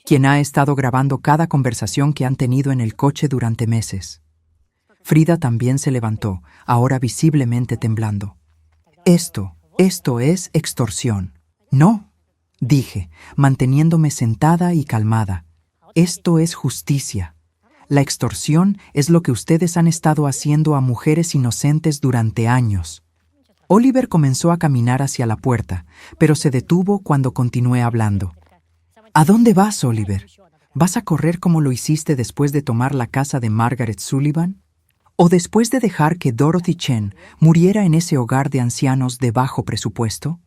A: quien ha estado grabando cada conversación que han tenido en el coche durante meses. Frida también se levantó, ahora visiblemente temblando. Esto es extorsión. No, dije, manteniéndome sentada y calmada. Esto es justicia. La extorsión es lo que ustedes han estado haciendo a mujeres inocentes durante años. Oliver comenzó a caminar hacia la puerta, pero se detuvo cuando continué hablando. ¿A dónde vas, Oliver? ¿Vas a correr como lo hiciste después de tomar la casa de Margaret Sullivan? ¿O después de dejar que Dorothy Chen muriera en ese hogar de ancianos de bajo presupuesto?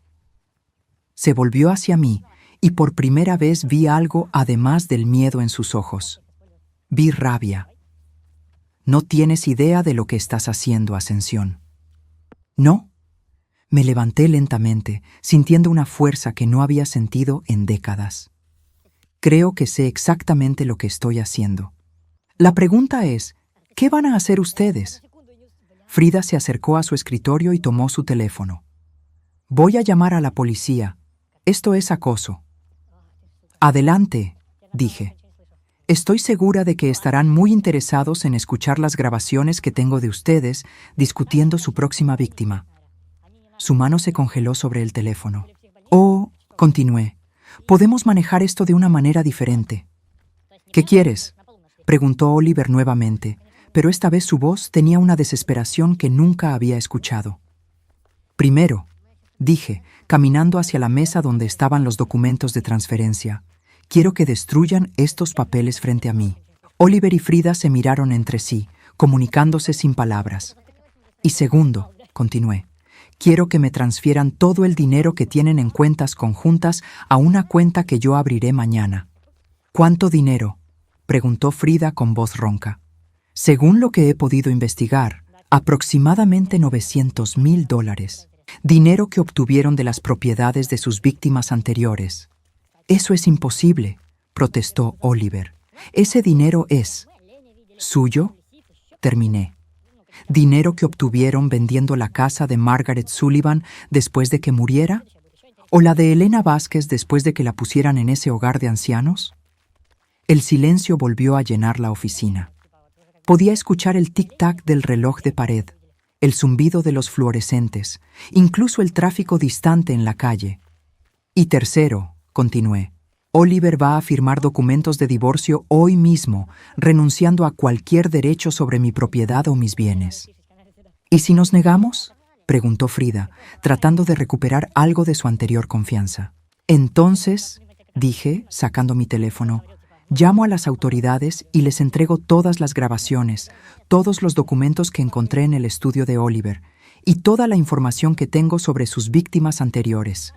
A: Se volvió hacia mí y por primera vez vi algo además del miedo en sus ojos. Vi rabia. No tienes idea de lo que estás haciendo, Ascensión. ¿No? Me levanté lentamente, sintiendo una fuerza que no había sentido en décadas. Creo que sé exactamente lo que estoy haciendo. La pregunta es, ¿qué van a hacer ustedes? Frida se acercó a su escritorio y tomó su teléfono. Voy a llamar a la policía. Esto es acoso. Adelante, dije. Estoy segura de que estarán muy interesados en escuchar las grabaciones que tengo de ustedes discutiendo su próxima víctima. Su mano se congeló sobre el teléfono. Oh, continué, podemos manejar esto de una manera diferente. ¿Qué quieres?, preguntó Oliver nuevamente, pero esta vez su voz tenía una desesperación que nunca había escuchado. Primero, dije, caminando hacia la mesa donde estaban los documentos de transferencia, quiero que destruyan estos papeles frente a mí. Oliver y Frida se miraron entre sí, comunicándose sin palabras. Y segundo, continué, quiero que me transfieran todo el dinero que tienen en cuentas conjuntas a una cuenta que yo abriré mañana. ¿Cuánto dinero?, preguntó Frida con voz ronca. Según lo que he podido investigar, aproximadamente $900,000. Dinero que obtuvieron de las propiedades de sus víctimas anteriores. Eso es imposible, protestó Oliver. Ese dinero es ¿suyo? Terminé. ¿Dinero que obtuvieron vendiendo la casa de Margaret Sullivan después de que muriera? ¿O la de Elena Vázquez después de que la pusieran en ese hogar de ancianos? El silencio volvió a llenar la oficina. Podía escuchar el tic-tac del reloj de pared, el zumbido de los fluorescentes, incluso el tráfico distante en la calle. Y tercero, continué, Oliver va a firmar documentos de divorcio hoy mismo, renunciando a cualquier derecho sobre mi propiedad o mis bienes. ¿Y si nos negamos?, preguntó Frida, tratando de recuperar algo de su anterior confianza. Entonces, dije, sacando mi teléfono, llamo a las autoridades y les entrego todas las grabaciones, todos los documentos que encontré en el estudio de Oliver y toda la información que tengo sobre sus víctimas anteriores.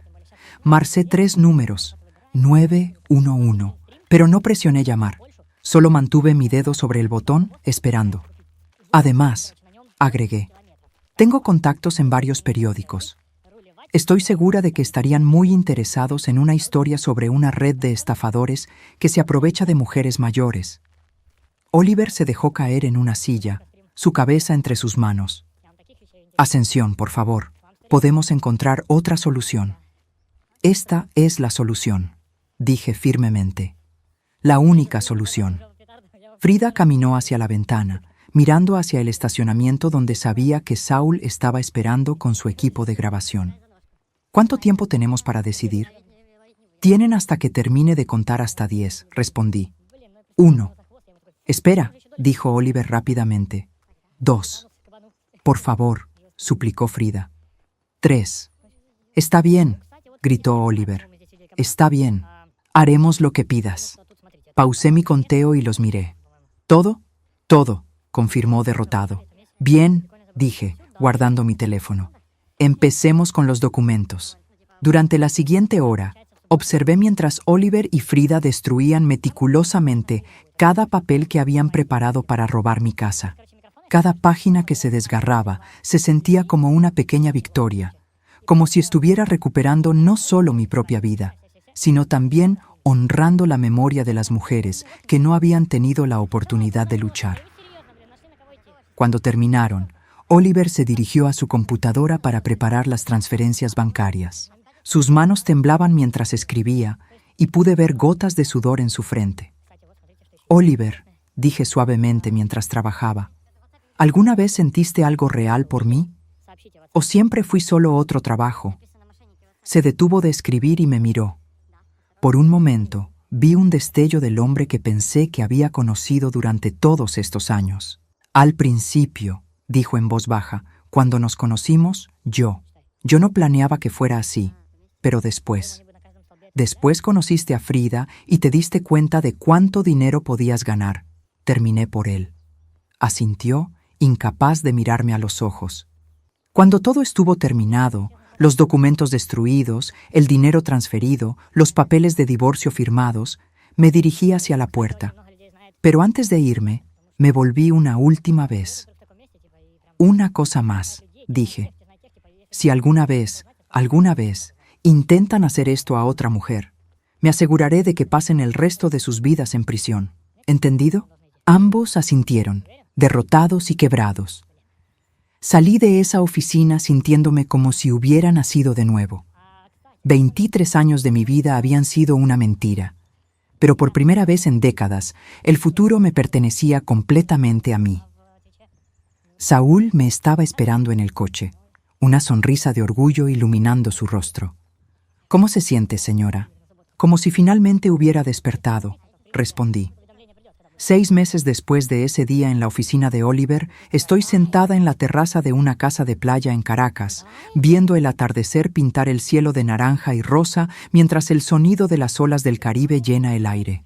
A: Marcé 3 números, 911, pero no presioné llamar. Solo mantuve mi dedo sobre el botón, esperando. Además, agregué, tengo contactos en varios periódicos. Estoy segura de que estarían muy interesados en una historia sobre una red de estafadores que se aprovecha de mujeres mayores. Oliver se dejó caer en una silla, su cabeza entre sus manos. Ascensión, por favor. Podemos encontrar otra solución. Esta es la solución, dije firmemente. La única solución. Frida caminó hacia la ventana, mirando hacia el estacionamiento donde sabía que Saúl estaba esperando con su equipo de grabación. ¿Cuánto tiempo tenemos para decidir? Tienen hasta que termine de contar hasta 10, respondí. 1. Espera, dijo Oliver rápidamente. 2. Por favor, suplicó Frida. 3. Está bien, gritó Oliver. Está bien. Haremos lo que pidas. Pausé mi conteo y los miré. ¿Todo? Todo, confirmó derrotado. Bien, dije, guardando mi teléfono. Empecemos con los documentos. Durante la siguiente hora, observé mientras Oliver y Frida destruían meticulosamente cada papel que habían preparado para robar mi casa. Cada página que se desgarraba se sentía como una pequeña victoria, como si estuviera recuperando no solo mi propia vida, sino también honrando la memoria de las mujeres que no habían tenido la oportunidad de luchar. Cuando terminaron, Oliver se dirigió a su computadora para preparar las transferencias bancarias. Sus manos temblaban mientras escribía y pude ver gotas de sudor en su frente. Oliver, dije suavemente mientras trabajaba, ¿alguna vez sentiste algo real por mí? ¿O siempre fui solo otro trabajo? Se detuvo de escribir y me miró. Por un momento, vi un destello del hombre que pensé que había conocido durante todos estos años. Al principio, dijo en voz baja, cuando nos conocimos, yo no planeaba que fuera así, pero después conociste a Frida y te diste cuenta de cuánto dinero podías ganar. Terminé por él. Asintió, incapaz de mirarme a los ojos. Cuando todo estuvo terminado, los documentos destruidos, el dinero transferido, los papeles de divorcio firmados, me dirigí hacia la puerta. Pero antes de irme, me volví una última vez. Una cosa más, dije. Si alguna vez, intentan hacer esto a otra mujer, me aseguraré de que pasen el resto de sus vidas en prisión. ¿Entendido? Ambos asintieron, derrotados y quebrados. Salí de esa oficina sintiéndome como si hubiera nacido de nuevo. 23 años de mi vida habían sido una mentira, pero por primera vez en décadas, el futuro me pertenecía completamente a mí. Saúl me estaba esperando en el coche, una sonrisa de orgullo iluminando su rostro. «¿Cómo se siente, señora?» «Como si finalmente hubiera despertado», respondí. 6 meses después de ese día en la oficina de Oliver, estoy sentada en la terraza de una casa de playa en Caracas, viendo el atardecer pintar el cielo de naranja y rosa mientras el sonido de las olas del Caribe llena el aire.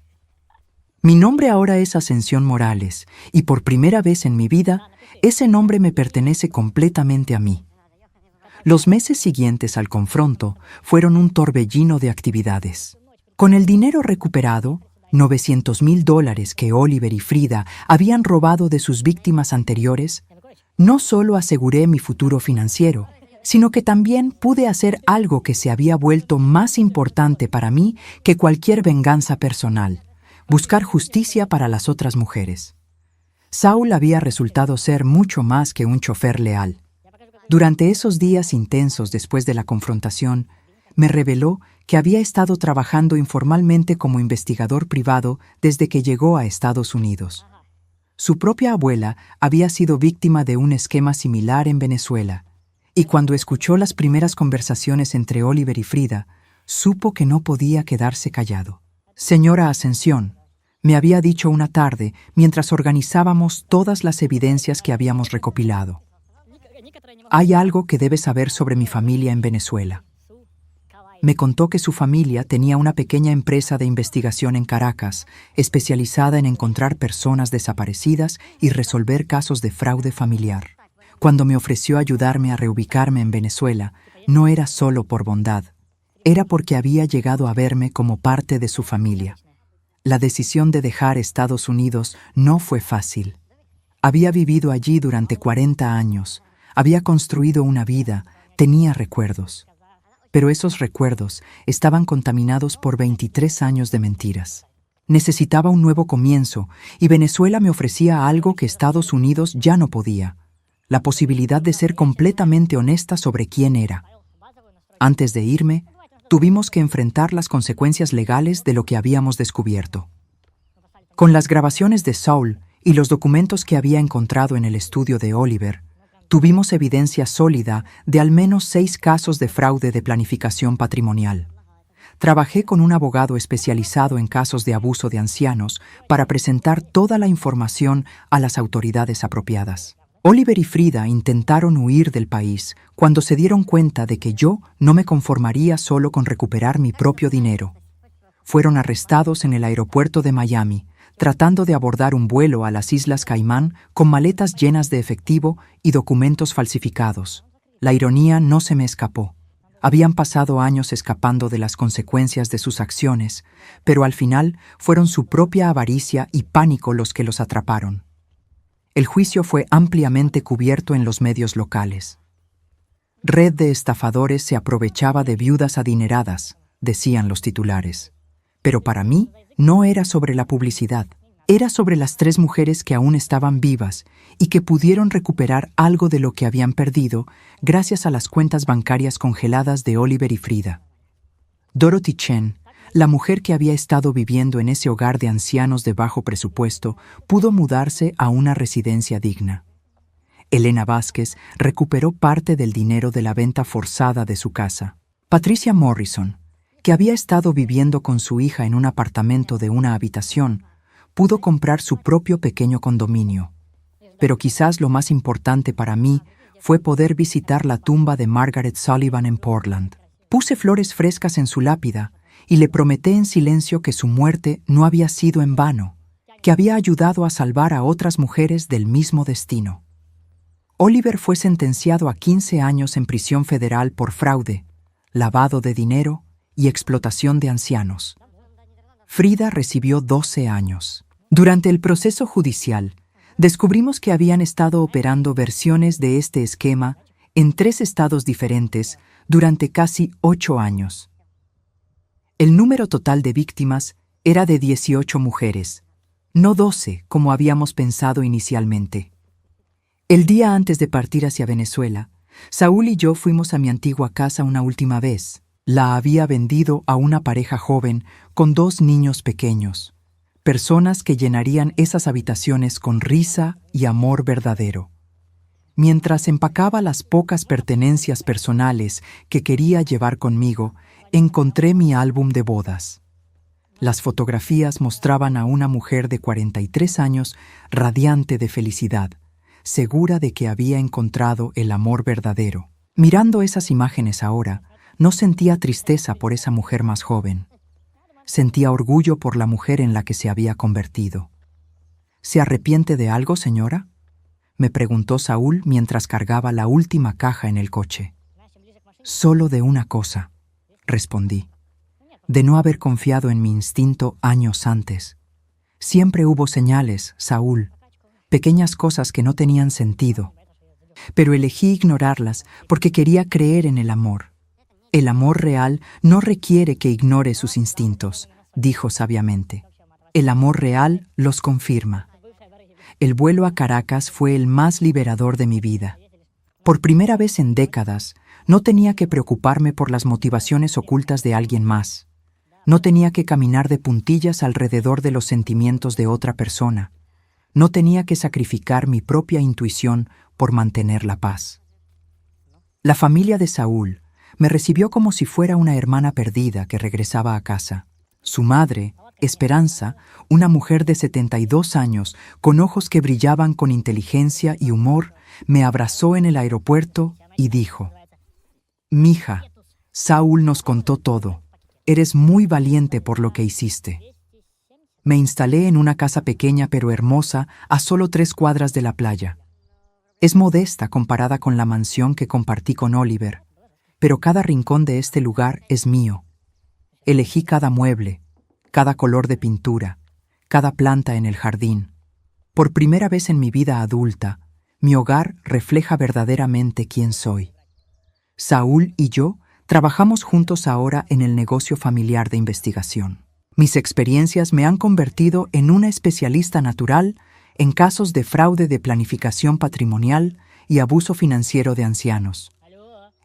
A: Mi nombre ahora es Ascensión Morales, y por primera vez en mi vida, ese nombre me pertenece completamente a mí. Los meses siguientes al confronto fueron un torbellino de actividades. Con el dinero recuperado, $900,000 que Oliver y Frida habían robado de sus víctimas anteriores, no solo aseguré mi futuro financiero, sino que también pude hacer algo que se había vuelto más importante para mí que cualquier venganza personal: buscar justicia para las otras mujeres. Saúl había resultado ser mucho más que un chofer leal. Durante esos días intensos después de la confrontación, me reveló que había estado trabajando informalmente como investigador privado desde que llegó a Estados Unidos. Su propia abuela había sido víctima de un esquema similar en Venezuela, y cuando escuchó las primeras conversaciones entre Oliver y Frida, supo que no podía quedarse callado. «Señora Ascensión», me había dicho una tarde mientras organizábamos todas las evidencias que habíamos recopilado. «Hay algo que debe saber sobre mi familia en Venezuela». Me contó que su familia tenía una pequeña empresa de investigación en Caracas, especializada en encontrar personas desaparecidas y resolver casos de fraude familiar. Cuando me ofreció ayudarme a reubicarme en Venezuela, no era solo por bondad, era porque había llegado a verme como parte de su familia. La decisión de dejar Estados Unidos no fue fácil. Había vivido allí durante 40 años, había construido una vida, tenía recuerdos. Pero esos recuerdos estaban contaminados por 23 años de mentiras. Necesitaba un nuevo comienzo, y Venezuela me ofrecía algo que Estados Unidos ya no podía: la posibilidad de ser completamente honesta sobre quién era. Antes de irme, tuvimos que enfrentar las consecuencias legales de lo que habíamos descubierto. Con las grabaciones de Saúl y los documentos que había encontrado en el estudio de Oliver, tuvimos evidencia sólida de al menos 6 casos de fraude de planificación patrimonial. Trabajé con un abogado especializado en casos de abuso de ancianos para presentar toda la información a las autoridades apropiadas. Oliver y Frida intentaron huir del país cuando se dieron cuenta de que yo no me conformaría solo con recuperar mi propio dinero. Fueron arrestados en el aeropuerto de Miami, tratando de abordar un vuelo a las Islas Caimán con maletas llenas de efectivo y documentos falsificados. La ironía no se me escapó. Habían pasado años escapando de las consecuencias de sus acciones, pero al final fueron su propia avaricia y pánico los que los atraparon. El juicio fue ampliamente cubierto en los medios locales. «Red de estafadores se aprovechaba de viudas adineradas», decían los titulares. Pero para mí no era sobre la publicidad, Era sobre las 3 mujeres que aún estaban vivas y que pudieron recuperar algo de lo que habían perdido gracias a las cuentas bancarias congeladas de Oliver y Frida. Dorothy Chen, la mujer que había estado viviendo en ese hogar de ancianos de bajo presupuesto, pudo mudarse a una residencia digna. Elena Vázquez recuperó parte del dinero de la venta forzada de su casa. Patricia Morrison, que había estado viviendo con su hija en un apartamento de una habitación, pudo comprar su propio pequeño condominio. Pero quizás lo más importante para mí fue poder visitar la tumba de Margaret Sullivan en Portland. Puse flores frescas en su lápida y le prometí en silencio que su muerte no había sido en vano, que había ayudado a salvar a otras mujeres del mismo destino. Oliver fue sentenciado a 15 años en prisión federal por fraude, lavado de dinero y explotación de ancianos. Frida recibió 12 años. Durante el proceso judicial, descubrimos que habían estado operando versiones de este esquema en 3 estados diferentes durante casi 8 años. El número total de víctimas era de 18 mujeres, no 12 como habíamos pensado inicialmente. El día antes de partir hacia Venezuela, Saúl y yo fuimos a mi antigua casa una última vez. La había vendido a una pareja joven con 2 niños pequeños, personas que llenarían esas habitaciones con risa y amor verdadero. Mientras empacaba las pocas pertenencias personales que quería llevar conmigo, encontré mi álbum de bodas. Las fotografías mostraban a una mujer de 43 años radiante de felicidad, segura de que había encontrado el amor verdadero. Mirando esas imágenes ahora, no sentía tristeza por esa mujer más joven. Sentía orgullo por la mujer en la que se había convertido. ¿Se arrepiente de algo, señora?, me preguntó Saúl mientras cargaba la última caja en el coche. Solo de una cosa, respondí. De no haber confiado en mi instinto años antes. Siempre hubo señales, Saúl, pequeñas cosas que no tenían sentido. Pero elegí ignorarlas porque quería creer en el amor. El amor real no requiere que ignore sus instintos, dijo sabiamente. El amor real los confirma. El vuelo a Caracas fue el más liberador de mi vida. Por primera vez en décadas, no tenía que preocuparme por las motivaciones ocultas de alguien más. No tenía que caminar de puntillas alrededor de los sentimientos de otra persona. No tenía que sacrificar mi propia intuición por mantener la paz. La familia de Saúl me recibió como si fuera una hermana perdida que regresaba a casa. Su madre, Esperanza, una mujer de 72 años, con ojos que brillaban con inteligencia y humor, me abrazó en el aeropuerto y dijo: «Mija, Saúl nos contó todo. Eres muy valiente por lo que hiciste». Me instalé en una casa pequeña pero hermosa a solo 3 cuadras de la playa. Es modesta comparada con la mansión que compartí con Oliver, pero cada rincón de este lugar es mío. Elegí cada mueble, cada color de pintura, cada planta en el jardín. Por primera vez en mi vida adulta, mi hogar refleja verdaderamente quién soy. Saúl y yo trabajamos juntos ahora en el negocio familiar de investigación. Mis experiencias me han convertido en una especialista natural en casos de fraude de planificación patrimonial y abuso financiero de ancianos.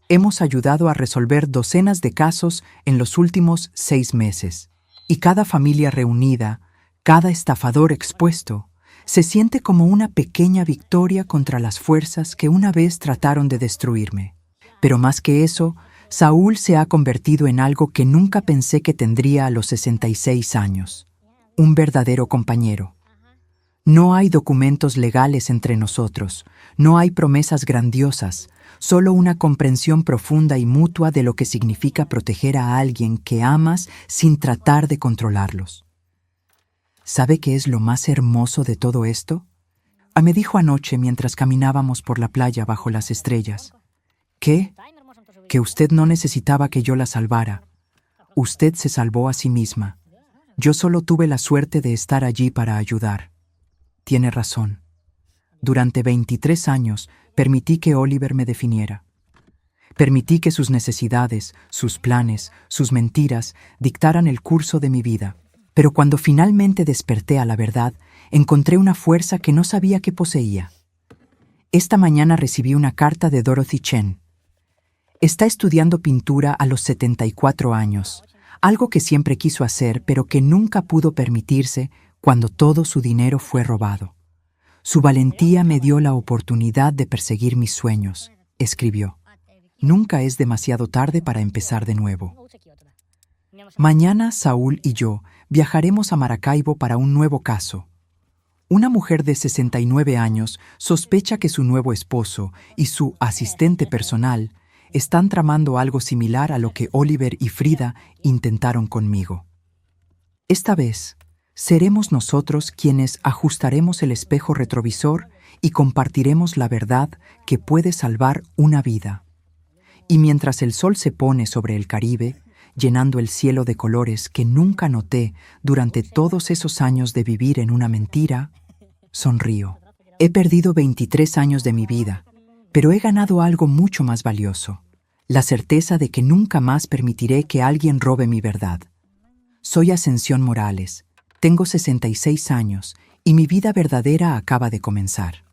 A: Hemos ayudado a resolver docenas de casos en los últimos 6 meses. Y cada familia reunida, cada estafador expuesto, se siente como una pequeña victoria contra las fuerzas que una vez trataron de destruirme. Pero más que eso, Saúl se ha convertido en algo que nunca pensé que tendría a los 66 años. Un verdadero compañero. No hay documentos legales entre nosotros, no hay promesas grandiosas, solo una comprensión profunda y mutua de lo que significa proteger a alguien que amas sin tratar de controlarlos. ¿Sabe qué es lo más hermoso de todo esto? Me dijo anoche mientras caminábamos por la playa bajo las estrellas. ¿Qué? Que usted no necesitaba que yo la salvara. Usted se salvó a sí misma. Yo solo tuve la suerte de estar allí para ayudar. Tiene razón. Durante 23 años permití que Oliver me definiera. Permití que sus necesidades, sus planes, sus mentiras dictaran el curso de mi vida. Pero cuando finalmente desperté a la verdad, encontré una fuerza que no sabía que poseía. Esta mañana recibí una carta de Dorothy Chen. Está estudiando pintura a los 74 años, algo que siempre quiso hacer pero que nunca pudo permitirse cuando todo su dinero fue robado. Su valentía me dio la oportunidad de perseguir mis sueños, escribió. Nunca es demasiado tarde para empezar de nuevo. Mañana Saúl y yo viajaremos a Maracaibo para un nuevo caso. Una mujer de 69 años sospecha que su nuevo esposo y su asistente personal están tramando algo similar a lo que Oliver y Frida intentaron conmigo. Esta vez, seremos nosotros quienes ajustaremos el espejo retrovisor y compartiremos la verdad que puede salvar una vida. Y mientras el sol se pone sobre el Caribe, llenando el cielo de colores que nunca noté durante todos esos años de vivir en una mentira, sonrío. He perdido 23 años de mi vida, pero he ganado algo mucho más valioso, la certeza de que nunca más permitiré que alguien robe mi verdad. Soy Ascensión Morales, tengo 66 años y mi vida verdadera acaba de comenzar.